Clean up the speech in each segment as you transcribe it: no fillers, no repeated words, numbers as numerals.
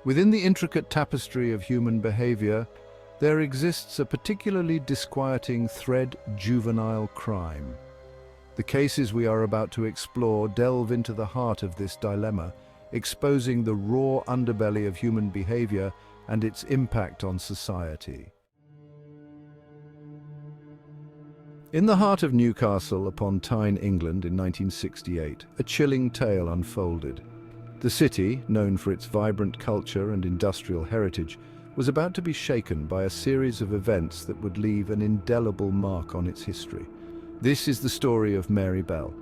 Within the intricate tapestry of human behavior, there exists a particularly disquieting thread: juvenile crime. The cases we are about to explore delve into the heart of this dilemma, exposing the raw underbelly of human behavior and its impact on society. In the heart of Newcastle upon Tyne, England in 1968, a chilling tale unfolded. The city, known for its vibrant culture and industrial heritage, was about to be shaken by a series of events that would leave an indelible mark on its history. This is the story of Mary Bell,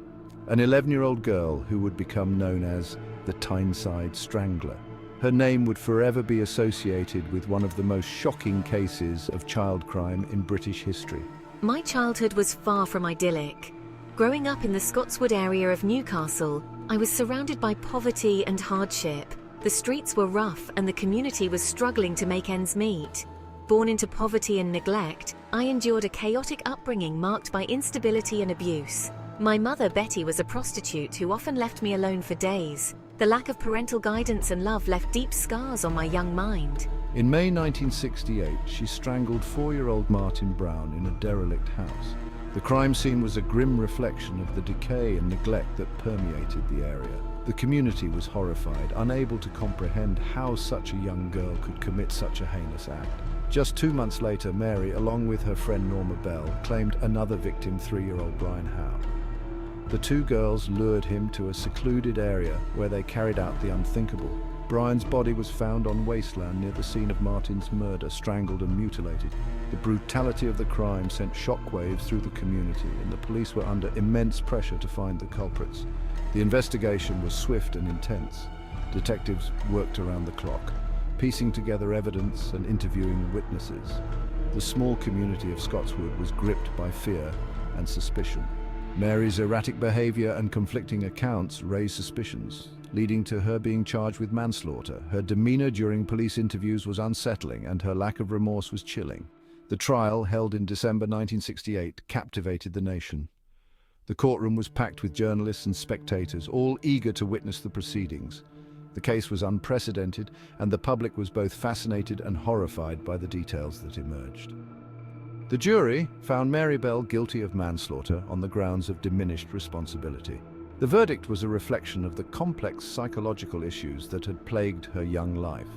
an 11-year-old girl who would become known as the Tyneside Strangler. Her name would forever be associated with one of the most shocking cases of child crime in British history. My childhood was far from idyllic. Growing up in the Scotswood area of Newcastle, I was surrounded by poverty and hardship. The streets were rough and the community was struggling to make ends meet. Born into poverty and neglect, I endured a chaotic upbringing marked by instability and abuse. My mother, Betty, was a prostitute who often left me alone for days. The lack of parental guidance and love left deep scars on my young mind. In May 1968, she strangled 4-year-old Martin Brown in a derelict house. The crime scene was a grim reflection of the decay and neglect that permeated the area. The community was horrified, unable to comprehend how such a young girl could commit such a heinous act. Just 2 months later, Mary, along with her friend Norma Bell, claimed another victim, 3-year-old Brian Howe. The two girls lured him to a secluded area where they carried out the unthinkable. Brian's body was found on wasteland near the scene of Martin's murder, strangled and mutilated. The brutality of the crime sent shockwaves through the community, and the police were under immense pressure to find the culprits. The investigation was swift and intense. Detectives worked around the clock, piecing together evidence and interviewing witnesses. The small community of Scotswood was gripped by fear and suspicion. Mary's erratic behavior and conflicting accounts raised suspicions, leading to her being charged with manslaughter. Her demeanor during police interviews was unsettling, and her lack of remorse was chilling. The trial, held in December 1968, captivated the nation. The courtroom was packed with journalists and spectators, all eager to witness the proceedings. The case was unprecedented, and the public was both fascinated and horrified by the details that emerged. The jury found Mary Bell guilty of manslaughter on the grounds of diminished responsibility. The verdict was a reflection of the complex psychological issues that had plagued her young life.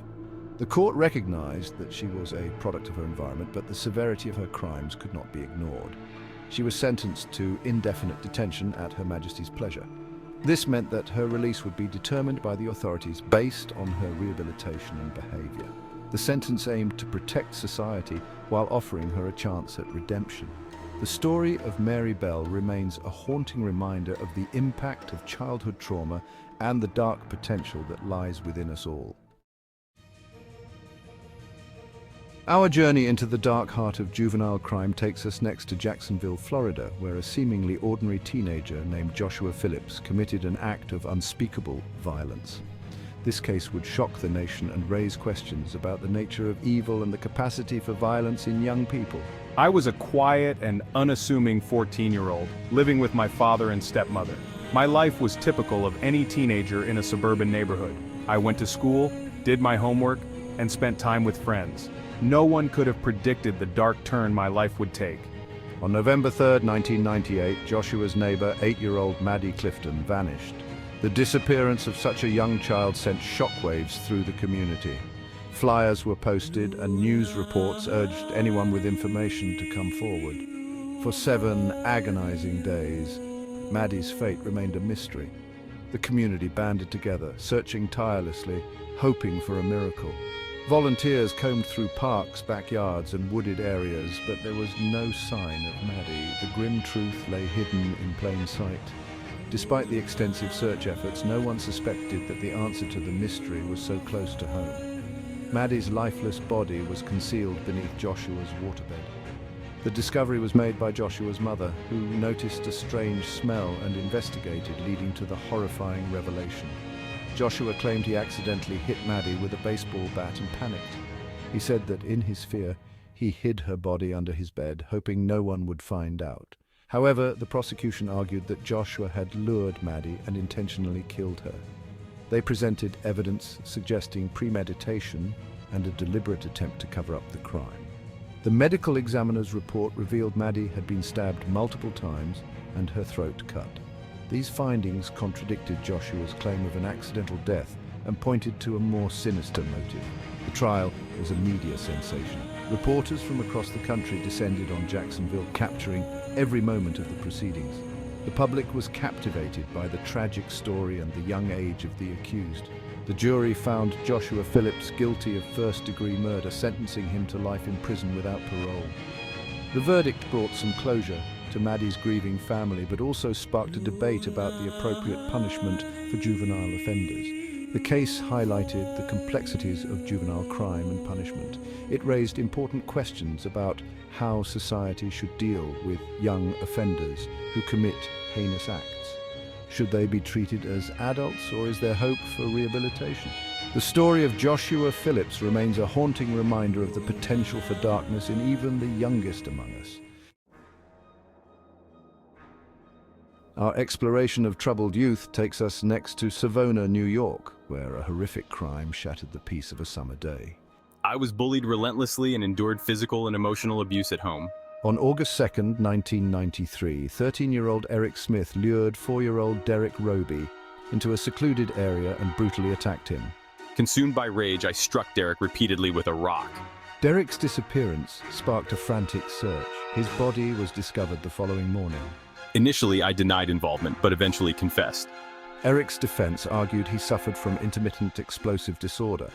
The court recognized that she was a product of her environment, but the severity of her crimes could not be ignored. She was sentenced to indefinite detention at Her Majesty's pleasure. This meant that her release would be determined by the authorities based on her rehabilitation and behavior. The sentence aimed to protect society while offering her a chance at redemption. The story of Mary Bell remains a haunting reminder of the impact of childhood trauma and the dark potential that lies within us all. Our journey into the dark heart of juvenile crime takes us next to Jacksonville, Florida, where a seemingly ordinary teenager named Joshua Phillips committed an act of unspeakable violence. This case would shock the nation and raise questions about the nature of evil and the capacity for violence in young people. I was a quiet and unassuming 14-year-old, living with my father and stepmother. My life was typical of any teenager in a suburban neighborhood. I went to school, did my homework, and spent time with friends. No one could have predicted the dark turn my life would take. On November 3, 1998, Joshua's neighbor, 8-year-old Maddie Clifton, vanished. The disappearance of such a young child sent shockwaves through the community. Flyers were posted and news reports urged anyone with information to come forward. For 7 agonizing days, Maddie's fate remained a mystery. The community banded together, searching tirelessly, hoping for a miracle. Volunteers combed through parks, backyards, and wooded areas, but there was no sign of Maddie. The grim truth lay hidden in plain sight. Despite the extensive search efforts, no one suspected that the answer to the mystery was so close to home. Maddie's lifeless body was concealed beneath Joshua's waterbed. The discovery was made by Joshua's mother, who noticed a strange smell and investigated, leading to the horrifying revelation. Joshua claimed he accidentally hit Maddie with a baseball bat and panicked. He said that in his fear, he hid her body under his bed, hoping no one would find out. However, the prosecution argued that Joshua had lured Maddie and intentionally killed her. They presented evidence suggesting premeditation and a deliberate attempt to cover up the crime. The medical examiner's report revealed Maddie had been stabbed multiple times and her throat cut. These findings contradicted Joshua's claim of an accidental death and pointed to a more sinister motive. The trial was a media sensation. Reporters from across the country descended on Jacksonville, capturing every moment of the proceedings. The public was captivated by the tragic story and the young age of the accused. The jury found Joshua Phillips guilty of first-degree murder, sentencing him to life in prison without parole. The verdict brought some closure to Maddie's grieving family, but also sparked a debate about the appropriate punishment for juvenile offenders. The case highlighted the complexities of juvenile crime and punishment. It raised important questions about how society should deal with young offenders who commit heinous acts. Should they be treated as adults, or is there hope for rehabilitation? The story of Joshua Phillips remains a haunting reminder of the potential for darkness in even the youngest among us. Our exploration of troubled youth takes us next to Savona, New York, where a horrific crime shattered the peace of a summer day. I was bullied relentlessly and endured physical and emotional abuse at home. On August 2nd, 1993, 13-year-old Eric Smith lured 4-year-old Derek Roby into a secluded area and brutally attacked him. Consumed by rage, I struck Derek repeatedly with a rock. Derek's disappearance sparked a frantic search. His body was discovered the following morning. Initially, I denied involvement, but eventually confessed. Eric's defense argued he suffered from intermittent explosive disorder.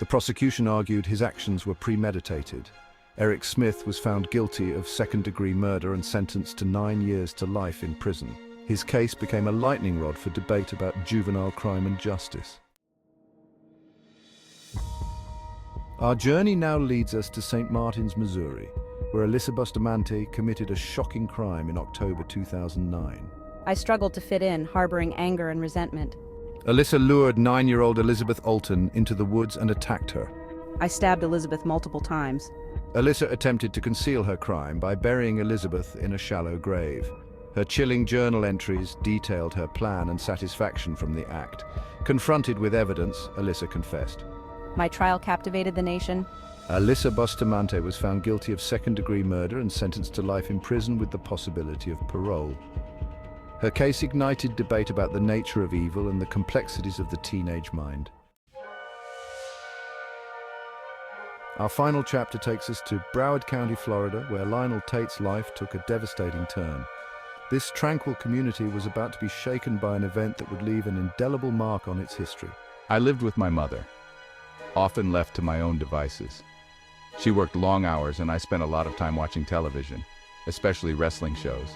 The prosecution argued his actions were premeditated. Eric Smith was found guilty of second-degree murder and sentenced to 9 years to life in prison. His case became a lightning rod for debate about juvenile crime and justice. Our journey now leads us to St. Martin's, Missouri, where Alyssa Bustamante committed a shocking crime in October 2009. I struggled to fit in, harboring anger and resentment. Alyssa lured 9-year-old Elizabeth Alton into the woods and attacked her. I stabbed Elizabeth multiple times. Alyssa attempted to conceal her crime by burying Elizabeth in a shallow grave. Her chilling journal entries detailed her plan and satisfaction from the act. Confronted with evidence, Alyssa confessed. My trial captivated the nation. Alyssa Bustamante was found guilty of second-degree murder and sentenced to life in prison with the possibility of parole. Her case ignited debate about the nature of evil and the complexities of the teenage mind. Our final chapter takes us to Broward County, Florida, where Lionel Tate's life took a devastating turn. This tranquil community was about to be shaken by an event that would leave an indelible mark on its history. I lived with my mother, often left to my own devices. She worked long hours and I spent a lot of time watching television, especially wrestling shows.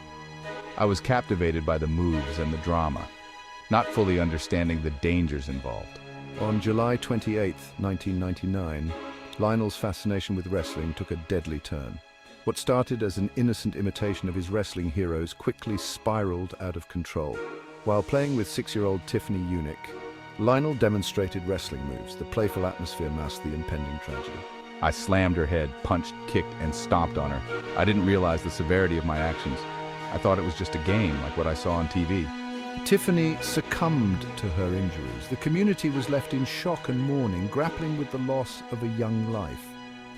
I was captivated by the moves and the drama, not fully understanding the dangers involved. On July 28, 1999, Lionel's fascination with wrestling took a deadly turn. What started as an innocent imitation of his wrestling heroes quickly spiraled out of control. While playing with 6-year-old Tiffany Unick, Lionel demonstrated wrestling moves. The playful atmosphere masked the impending tragedy. I slammed her head, punched, kicked, and stomped on her. I didn't realize the severity of my actions. I thought it was just a game, like what I saw on TV. Tiffany succumbed to her injuries. The community was left in shock and mourning, grappling with the loss of a young life.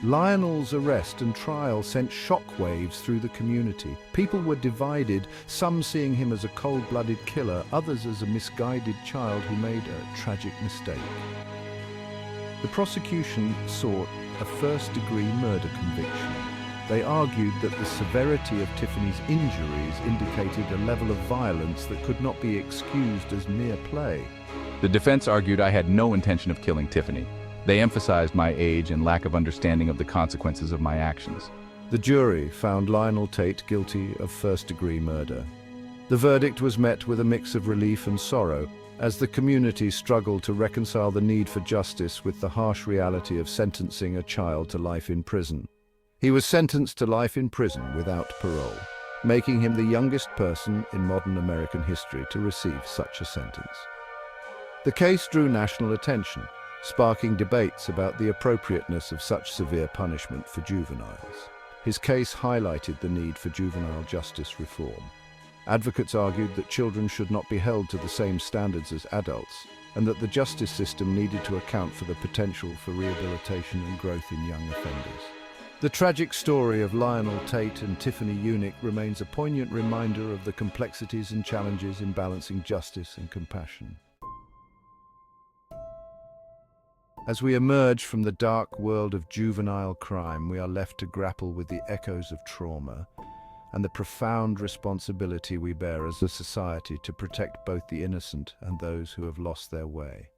Lionel's arrest and trial sent shockwaves through the community. People were divided, some seeing him as a cold-blooded killer, others as a misguided child who made a tragic mistake. The prosecution sought a first-degree murder conviction. They argued that the severity of Tiffany's injuries indicated a level of violence that could not be excused as mere play. The defense argued I had no intention of killing Tiffany. They emphasized my age and lack of understanding of the consequences of my actions. The jury found Lionel Tate guilty of first-degree murder. The verdict was met with a mix of relief and sorrow, as the community struggled to reconcile the need for justice with the harsh reality of sentencing a child to life in prison. He was sentenced to life in prison without parole, making him the youngest person in modern American history to receive such a sentence. The case drew national attention, sparking debates about the appropriateness of such severe punishment for juveniles. His case highlighted the need for juvenile justice reform. Advocates argued that children should not be held to the same standards as adults, and that the justice system needed to account for the potential for rehabilitation and growth in young offenders. The tragic story of Lionel Tate and Tiffany Unick remains a poignant reminder of the complexities and challenges in balancing justice and compassion. As we emerge from the dark world of juvenile crime, we are left to grapple with the echoes of trauma and the profound responsibility we bear as a society to protect both the innocent and those who have lost their way.